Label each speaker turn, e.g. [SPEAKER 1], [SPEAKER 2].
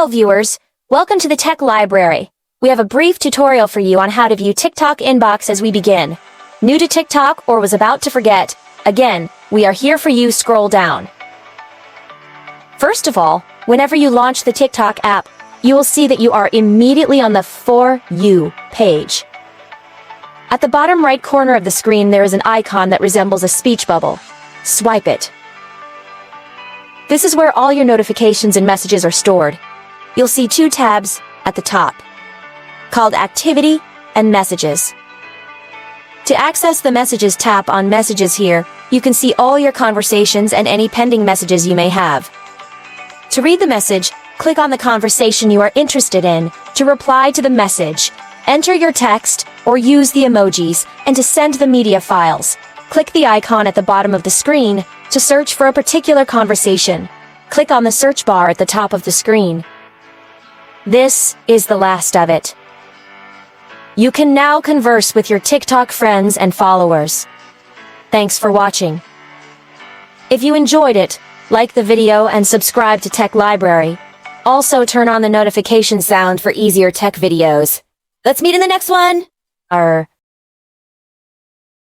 [SPEAKER 1] Hello viewers, welcome to the Tech Library. We have a brief tutorial for you on how to view TikTok inbox as we begin. New to TikTok or was about to forget? Again, we are here for you. Scroll down. First of all, whenever you launch the TikTok app, you will see that you are immediately on the For You page. At the bottom right corner of the screen there is an icon that resembles a speech bubble. Swipe it. This is where all your notifications and messages are stored. You'll see two tabs at the top, called Activity and Messages. To access the Messages, tap on Messages here. You can see all your conversations and any pending messages you may have. To read the message, click on the conversation you are interested in. To reply to the message, enter your text or use the emojis, and to send the media files, click the icon at the bottom of the screen. To search for a particular conversation, click on the search bar at the top of the screen. This is the last of it. You can now converse with your TikTok friends and followers. Thanks for watching. If you enjoyed it, like the video and subscribe to Tech Library. Also turn on the notification sound for easier tech videos. Let's meet in the next one!